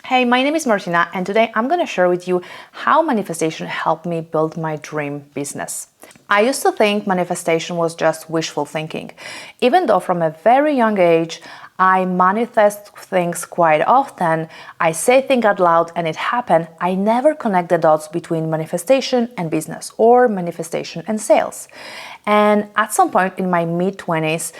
Hey, my name is Martyna, and today I'm going to share with you how manifestation helped me build my dream business. I used to think manifestation was just wishful thinking, even though from a very young age I manifest things quite often. I say things out loud and it happened. I never connect the dots between manifestation and business or manifestation and sales. And at some point in my mid-20s,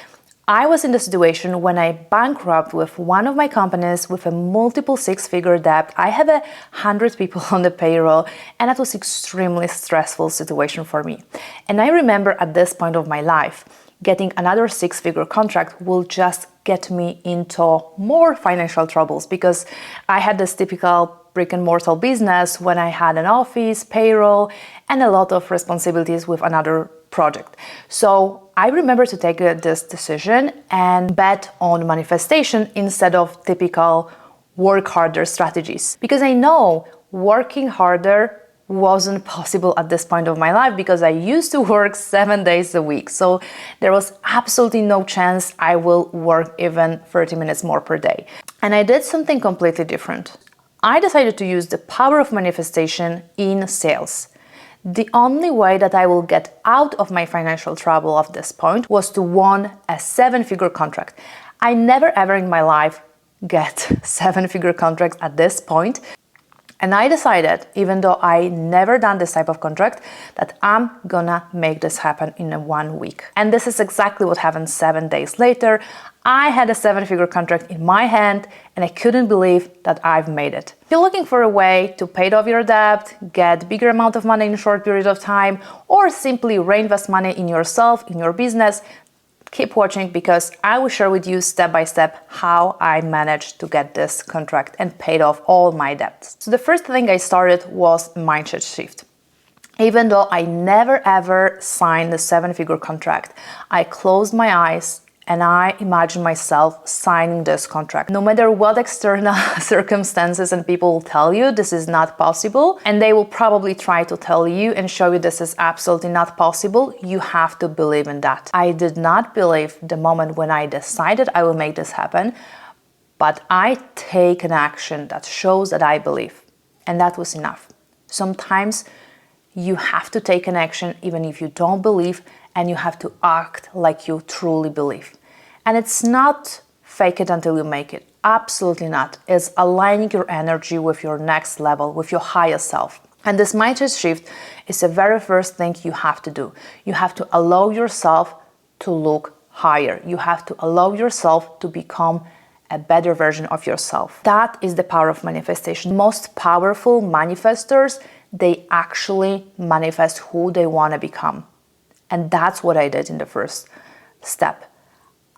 I was in the situation when I bankrupt with one of my companies with a multiple six-figure debt. I had 100 people on the payroll, and that was extremely stressful situation for me. And I remember at this point of my life, getting another six-figure contract will just get me into more financial troubles because I had this typical brick and mortar business when I had an office, payroll, and a lot of responsibilities with another project. So I remember to take this decision and bet on manifestation instead of typical work harder strategies. Because I know working harder wasn't possible at this point of my life because I used to work 7 days a week. So there was absolutely no chance I will work even 30 minutes more per day. And I did something completely different. I decided to use the power of manifestation in sales. The only way that I will get out of my financial trouble at this point was to win a 7-figure contract. I never ever in my life get 7-figure contracts at this point. And I decided, even though I never done this type of contract, that I'm gonna make this happen in 1 week. And this is exactly what happened 7 days later. I had a 7-figure contract in my hand and I couldn't believe that I've made it. If you're looking for a way to pay off your debt, get bigger amount of money in a short period of time, or simply reinvest money in yourself, in your business, keep watching because I will share with you step by step how I managed to get this contract and paid off all my debts. So the first thing I started was mindset shift. Even though I never ever signed a 7-figure contract, I closed my eyes and I imagined myself signing this contract. No matter what external circumstances and people will tell you this is not possible, and they will probably try to tell you and show you this is absolutely not possible, you have to believe in that. I did not believe the moment when I decided I will make this happen, but I take an action that shows that I believe, and that was enough. Sometimes you have to take an action even if you don't believe, and you have to act like you truly believe. And it's not fake it until you make it. Absolutely not. It's aligning your energy with your next level, with your higher self. And this mindset shift is the very first thing you have to do. You have to allow yourself to look higher. You have to allow yourself to become a better version of yourself. That is the power of manifestation. Most powerful manifestors, they actually manifest who they want to become. And that's what I did in the first step.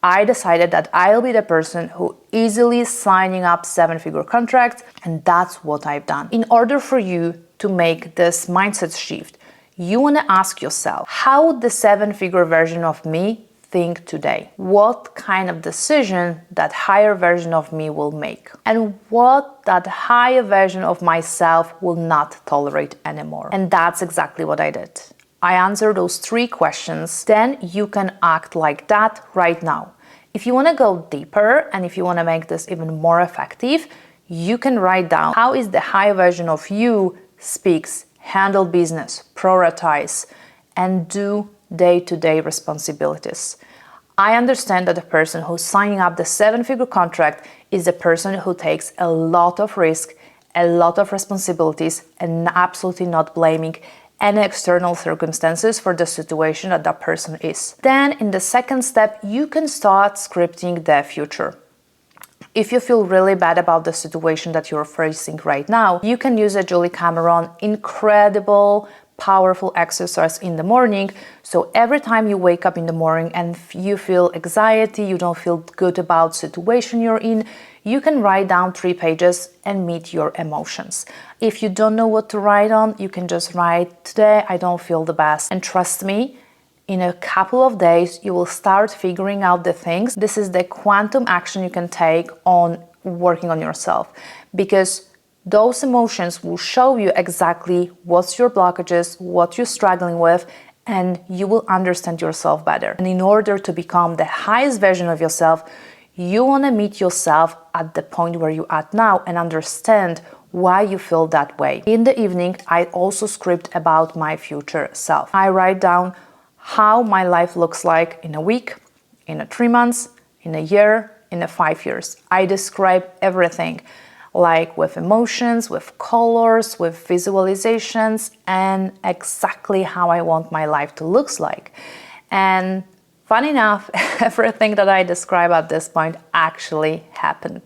I decided that I'll be the person who easily signing up 7-figure contracts, and that's what I've done. In order for you to make this mindset shift, you want to ask yourself, how would the 7-figure version of me think today? What kind of decision that higher version of me will make? And what that higher version of myself will not tolerate anymore? And that's exactly what I did. I answer those 3 questions, then you can act like that right now. If you want to go deeper and if you want to make this even more effective, you can write down how is the higher version of you speaks, handle business, prioritize, and do day-to-day responsibilities. I understand that the person who's signing up the 7-figure contract is the person who takes a lot of risk, a lot of responsibilities, and absolutely not blaming any external circumstances for the situation that that person is. Then in the second step, you can start scripting the future. If you feel really bad about the situation that you're facing right now, you can use a Julie Cameron incredible, powerful exercise in the morning. So every time you wake up in the morning and you feel anxiety, you don't feel good about the situation you're in, you can write down 3 pages and meet your emotions. If you don't know what to write on, you can just write, today I don't feel the best. And trust me, in a couple of days, you will start figuring out the things. This is the quantum action you can take on working on yourself, because those emotions will show you exactly what's your blockages, what you're struggling with, and you will understand yourself better. And in order to become the highest version of yourself, You want to meet yourself at the point where you're at now and understand why you feel that way. In the evening, I also script about my future self. I write down how my life looks like in a week, in 3 months, in a year, in 5 years. I describe everything, like with emotions, with colors, with visualizations, and exactly how I want my life to look like. And funny enough, everything that I describe at this point actually happened.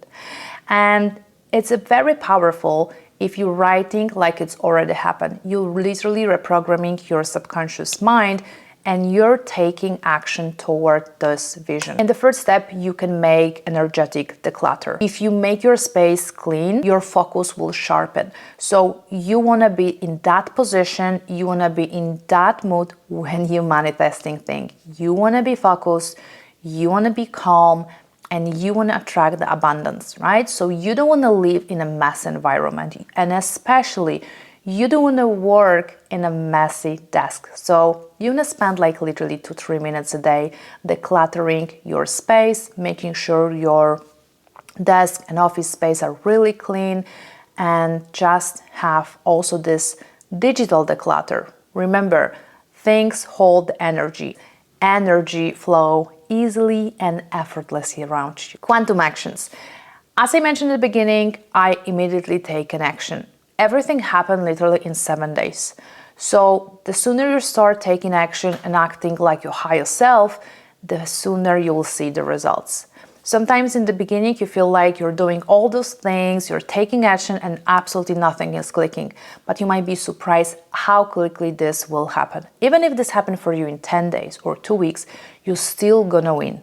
And it's a very powerful if you're writing like it's already happened. You're literally reprogramming your subconscious mind and you're taking action toward this vision. In the first step, you can make energetic declutter. If you make your space clean, your focus will sharpen. So you wanna be in that position, you wanna be in that mood when you're manifesting things. You wanna be focused, you wanna be calm, and you want to attract the abundance, right? So you don't want to live in a mess environment, and especially you don't want to work in a messy desk. So you want to spend like literally 2-3 minutes a day decluttering your space, making sure your desk and office space are really clean, and just have also this digital declutter. Remember, things hold energy. Energy flow easily and effortlessly around you. Quantum actions. As I mentioned at the beginning, I immediately take an action. Everything happened literally in 7 days. So the sooner you start taking action and acting like your higher self, the sooner you will see the results. Sometimes in the beginning you feel like you're doing all those things, you're taking action and absolutely nothing is clicking. But you might be surprised how quickly this will happen. Even if this happened for you in 10 days or 2 weeks, you're still gonna win.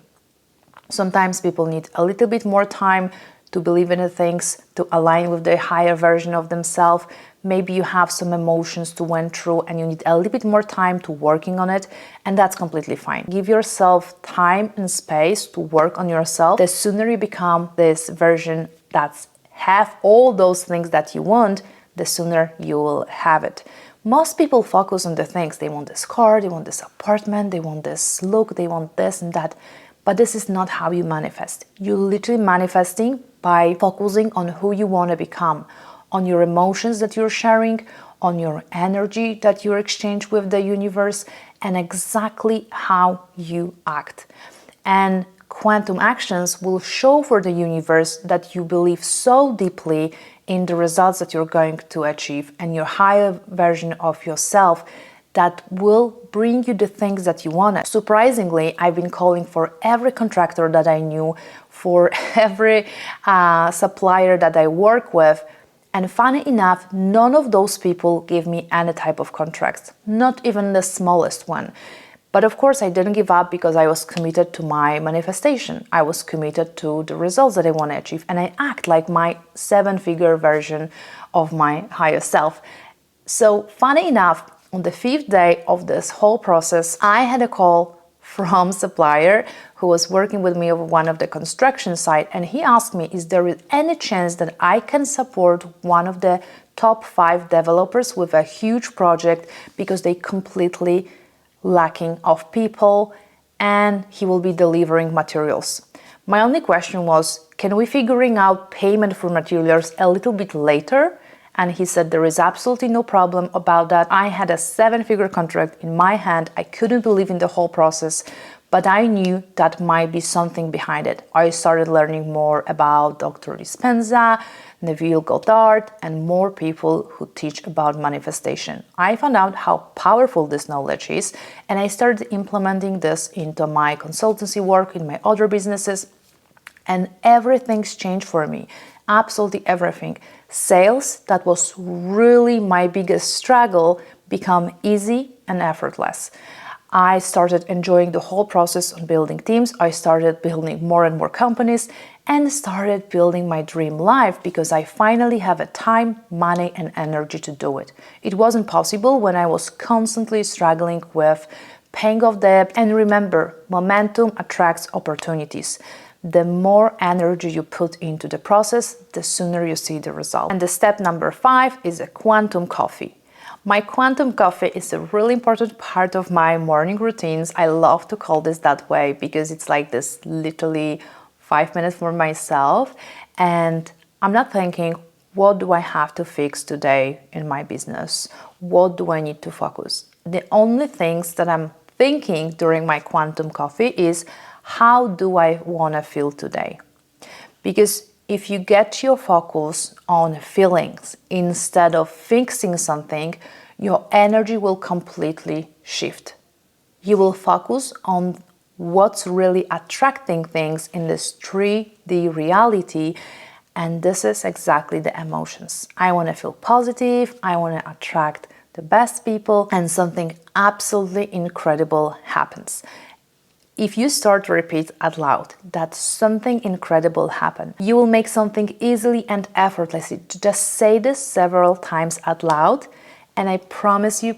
Sometimes people need a little bit more time to believe in the things, to align with the higher version of themselves. Maybe you have some emotions to went through and you need a little bit more time to working on it, and that's completely fine. Give yourself time and space to work on yourself. The sooner you become this version that's have all those things that you want, the sooner you will have it. Most people focus on the things. They want this car, they want this apartment, they want this look, they want this and that. But this is not how you manifest. You're literally manifesting by focusing on who you want to become, on your emotions that you're sharing, on your energy that you exchange with the universe, and exactly how you act. And quantum actions will show for the universe that you believe so deeply in the results that you're going to achieve and your higher version of yourself that will bring you the things that you want. Surprisingly, I've been calling for every contractor that I knew, for every supplier that I work with, and funny enough, none of those people gave me any type of contracts, not even the smallest one. But of course, I didn't give up because I was committed to my manifestation. I was committed to the results that I want to achieve, and I act like my 7-figure version of my higher self. So funny enough, on the 5th day of this whole process, I had a call from a supplier who was working with me on one of the construction site, and he asked me, is there any chance that I can support one of the top 5 developers with a huge project because they completely lacking of people and he will be delivering materials. My only question was, can we figuring out payment for materials a little bit later? And he said there is absolutely no problem about that. I had a 7-figure contract in my hand. I couldn't believe in the whole process, but I knew that might be something behind it. I started learning more about Dr. Dispenza, Neville Goddard, and more people who teach about manifestation. I found out how powerful this knowledge is, and I started implementing this into my consultancy work, in my other businesses, and everything's changed for me. Absolutely everything. Sales, that was really my biggest struggle, become easy and effortless. I started enjoying the whole process on building teams. I started building more and more companies and started building my dream life because I finally have a time, money, and energy to do it. It wasn't possible when I was constantly struggling with paying off debt. And remember, momentum attracts opportunities. The more energy you put into the process, the sooner you see the result. And the step number 5 is a quantum coffee. My quantum coffee is a really important part of my morning routines. I love to call this that way because it's like this literally 5 minutes for myself, and I'm not thinking, what do I have to fix today in my business? What do I need to focus? The only things that I'm thinking during my quantum coffee is, how do I want to feel today? Because if you get your focus on feelings instead of fixing something, your energy will completely shift. You will focus on what's really attracting things in this 3D reality, and this is exactly the emotions. I want to feel positive, I want to attract the best people, and something absolutely incredible happens. If you start to repeat out loud that something incredible happened, you will make something easily and effortlessly. Just say this several times out loud, and I promise you,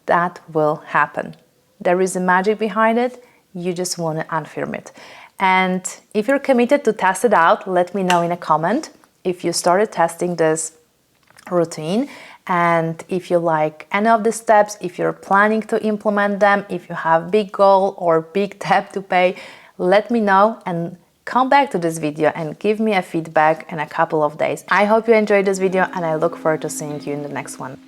that will happen. There is a magic behind it. You just want to affirm it. And if you're committed to test it out, let me know in a comment if you started testing this routine, and if you like any of the steps, if you're planning to implement them, if you have big goal or big debt to pay, let me know and come back to this video and give me a feedback in a couple of days. I hope you enjoyed this video, and I look forward to seeing you in the next one.